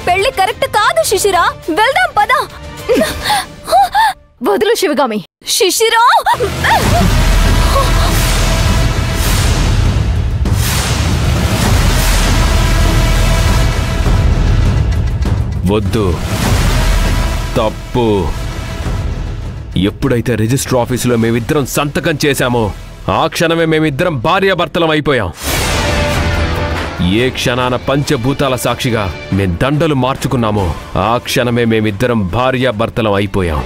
పెళ్లి కరెక్ట్ కాదు శిశిరా. వెళ్దాం పద. వదులు శివగామి. శిశిరా వద్దు, తప్పు. ఎప్పుడైతే రిజిస్టర్ ఆఫీసులో మేమిద్దరం సంతకం చేశామో ఆ క్షణమే మేమిద్దరం భార్యాభర్తలం అయిపోయాం. ఏ క్షణాన పంచభూతాల సాక్షిగా మేం దండలు మార్చుకున్నామో ఆ క్షణమే మేమిద్దరం భార్యాభర్తలం అయిపోయాం.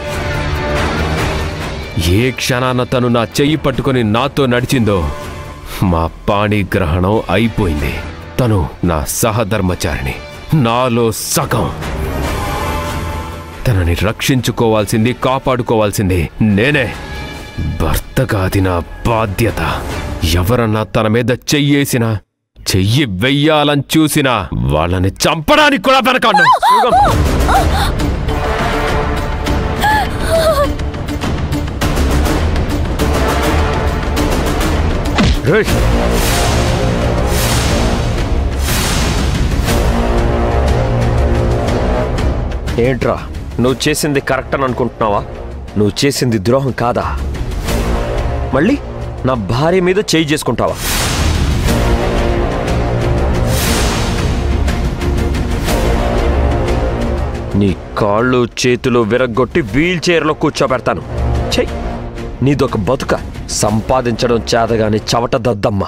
ఏ క్షణాన తను నా చెయ్యి పట్టుకొని నాతో నడిచిందో మా పాణిగ్రహణం అయిపోయింది. తను నా సహధర్మచారిణి, నాలో సగం. తనని రక్షించుకోవాల్సింది, కాపాడుకోవాల్సింది నేనే. భర్తగా అది నా బాధ్యత. ఎవరన్నా తన మీద చెయ్యేసినా, చెయ్యి వెయ్యాలని చూసినా వాళ్ళని చంపడానికి కూడా వెనకాను. ఏంట్రా నువ్వు చేసింది కరెక్ట్ అని అనుకుంటున్నావా? నువ్వు చేసింది ద్రోహం కాదా? మళ్ళీ నా భార్య మీద చేయి చేసుకుంటావా? నీ కాళ్ళు చేతులు విరగ్గొట్టి వీల్ చైర్లో కూర్చోబెడతాను. చెయ్యి. నీదొక బతుక. సంపాదించడం చేతగాని చవట దద్దమ్మ.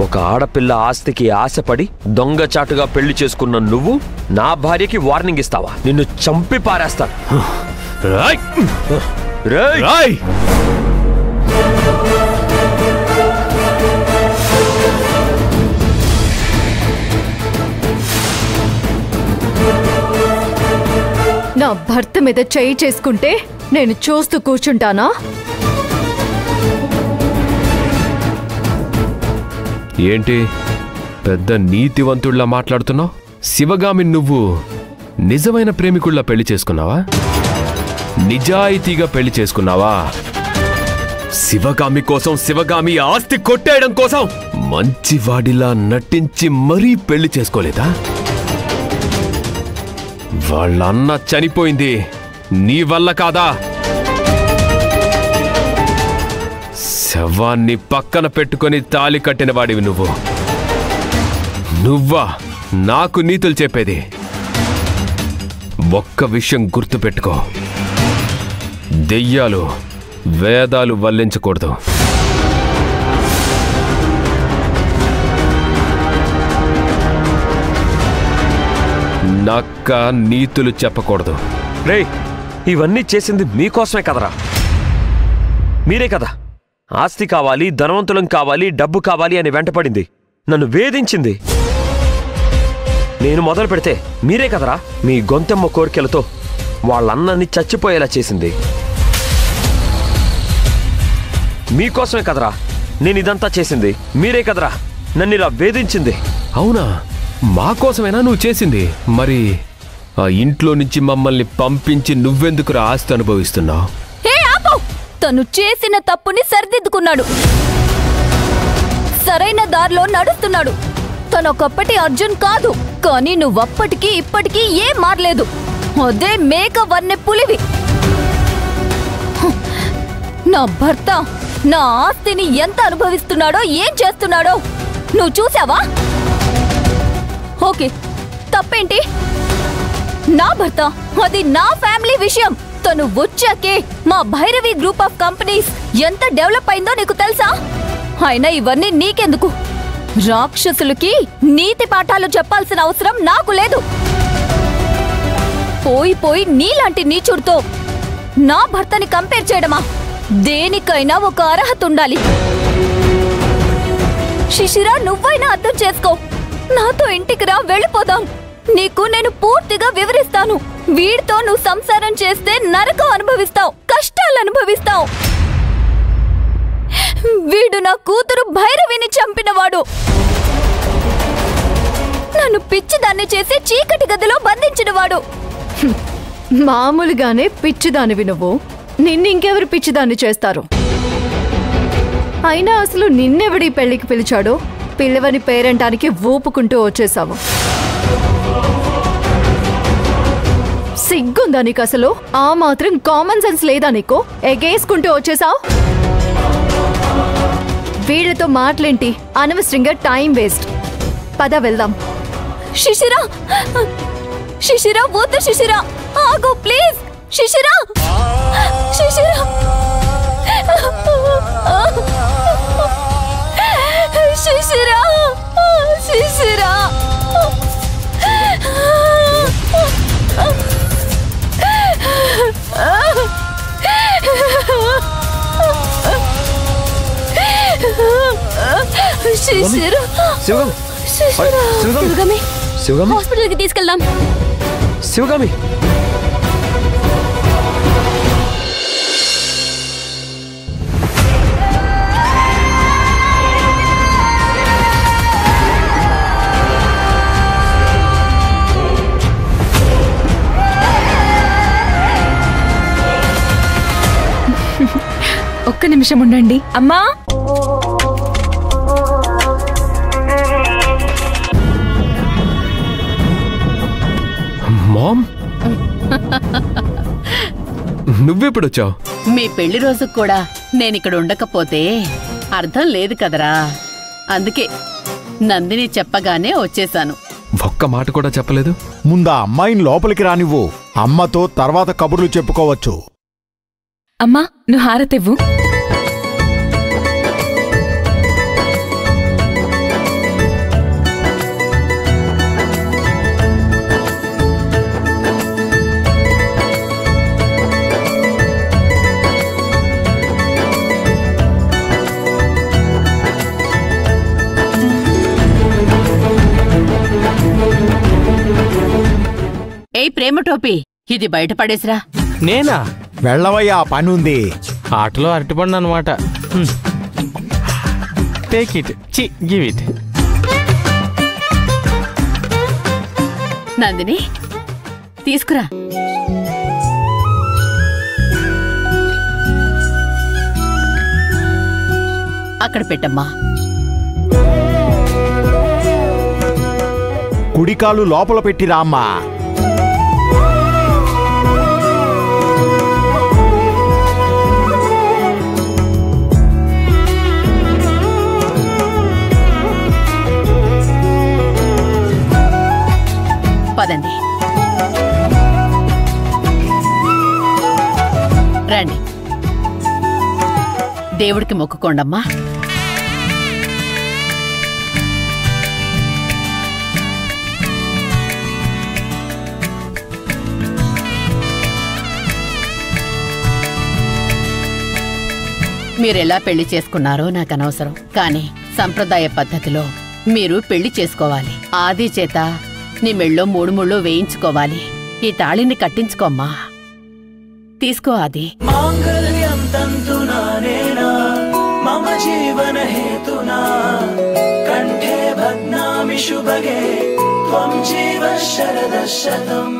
ఒక ఆడపిల్ల ఆస్తికి ఆశపడి దొంగచాటుగా పెళ్లి చేసుకున్న నువ్వు నా భార్యకి వార్నింగ్ ఇస్తావా? నిన్ను చంపి పారేస్తాను. నా భర్త మీద చేయి చేసుకుంటే నేను చూస్తూ కూర్చుంటానా? ఏంటి పెద్ద నీతివంతుళ్లా మాట్లాడుతున్నావు? శివగామి నువ్వు నిజమైన ప్రేమికుళ్లా పెళ్లి చేసుకున్నావా? నిజాయితీగా పెళ్లి చేసుకున్నావా? శివగామి కోసం, శివగామి ఆస్తి కొట్టేయడం కోసం మంచివాడిలా నటించి మరీ పెళ్లి చేసుకోలేదా? వాళ్ళ అన్న చనిపోయింది నీ వల్ల కాదా? శవాన్ని పక్కన పెట్టుకొని తాళి కట్టిన వాడివి నువ్వు. నువ్వా నాకు నీతులు చెప్పేది? ఒక్క విషయం గుర్తుపెట్టుకో, దెయ్యాలు వేదాలు వల్లించకూడదు. నక్క నీతులు చెప్పకూడదు. రే, ఇవన్నీ చేసింది మీకోసమే కదరా? మీరే కదా ఆస్తి కావాలి, ధనవంతులం కావాలి, డబ్బు కావాలి అని వెంటపడింది, నన్ను వేధించింది. నేను మొదలు పెడితే మీరే కదరా మీ గొంతెమ్మ కోరికలతో వాళ్ళన్నని చచ్చిపోయేలా చేసింది. మీకోసమే కదరా నేను ఇదంతా చేసింది. మీరే కదరా నన్ను ఇలా వేధించింది. అవునా? మా కోసమేనా నువ్వు చేసింది? మరి ఆ ఇంట్లో నుంచి మమ్మల్ని పంపించి నువ్వెందుకురా ఆస్తి అనుభవిస్తున్నావు? తను చేసిన తప్పుని సరిదిద్దుకున్నాడు, సరైన దారిలో నడుస్తున్నాడు. తనొకప్పటి అర్జున్ కాదు, కానీ నువ్వప్పటికీ ఇప్పటికీ ఏం మారలేదు. అదే మేక వన్నె పులివి. నా భర్త నా ఆస్తిని ఎంత అనుభవిస్తున్నాడో, ఏం చేస్తున్నాడో నువ్వు చూసావా? ఓకే, తప్పేంటి? నా భర్త, అది నా ఫ్యామిలీ విషయం. తను వచ్చాకే మా భైరవి గ్రూప్ ఆఫ్ కంపెనీస్ ఎంత డెవలప్ అయిందో నీకు తెలుసా? అయినా ఇవన్నీ నీకెందుకు? రాక్షసులకి నీతి పాఠాలు చెప్పాల్సిన అవసరం నాకు లేదు. పోయి పోయి నీలాంటి నీచుడితో నా భర్తని కంపేర్ చేయడమా? దేనికైనా ఒక అర్హత ఉండాలి. శిశిరా, నువ్వైనా అర్థం చేసుకో. నాతో ఇంటికి రా, వెళ్ళిపోదాం. నీకు నేను పూర్తిగా వివరిస్తాను. వీడితో నువ్వు సంసారం చేస్తే నరకం అనుభవిస్తావు, కష్టాలు అనుభవిస్తావు. వీడు నా కూతురు భైరవిని చంపినవాడు. నన్ను పిచ్చిదాన్ని చేసి చీకటి గదిలో బంధించినవాడు. మామూలుగానే పిచ్చిదానివి నువ్వు. నిన్నింకెవరు పిచ్చిదాన్ని చేస్తారు? అయినా అసలు నిన్నెవడి పెళ్లికి పిలిచాడో? పిల్లవని పేరంటానికి ఊపుకుంటూ వచ్చేసావు. సిగ్గుందా నీకు అసలు? ఆ మాత్రం కామన్ సెన్స్ లేదా నీకు? ఎగేసుకుంటూ వచ్చేసావు. వీడితో మాటలేంటి? అనవసరంగా టైం వేస్ట్. పద వెళ్దాం. శిశిరా, శిశిరా వద్దు. శిశిరా ఆగు ప్లీజ్. శిశిరా, శిశిరా, శిశిరా, శిశిరా. శిశిరా, శివగామి, హాస్పిటల్కి తీసుకెళ్దాం. శివగామి, ఒక్క నిమిషం ఉండండి. అమ్మా, మామ్, నువ్వెప్పుడొచ్చావు? మీ పెళ్లి రోజుకు కూడా నేనిక్కడ ఉండకపోతే అర్థం లేదు కదరా. అందుకే నందిని చెప్పగానే వచ్చేశాను. ఒక్క మాట కూడా చెప్పలేదు. ముందా అమ్మాయిని లోపలికి రానివ్వు. అమ్మతో తర్వాత కబుర్లు చెప్పుకోవచ్చు. అమ్మా నువ్వు హారతివ్వు. ఏయ్ ప్రేమ టోపీ, ఇది బయట పడేసిరా. నేనా? వెళ్ళవయ్యా, పని ఉంది. ఆటలో అరటిపండు అనమాట. టేక్ ఇట్, చి గివ్ ఇట్. నందిని తీసుకురా. అక్కడ పెట్టమ్మా. కుడికాలు లోపల పెట్టిరా అమ్మా. పదండి, రండి. దేవుడికి మొక్కుకోండమ్మా. మీరెలా పెళ్లి చేసుకున్నారో నాకు అనవసరం, కానీ సంప్రదాయ పద్ధతిలో మీరు పెళ్లి చేసుకోవాలి. ఆది చేత నీ మెళ్ళో 3 ముళ్ళు వేయించుకోవాలి. ఈ తాళిని కట్టించుకోమ్మా. తీసుకో ఆది. మాంగళ్యం తంతునా నేనా మమ జీవన హేతునా కంఠే భగ్నామి శుభగే త్వం జీవ శరద శతం.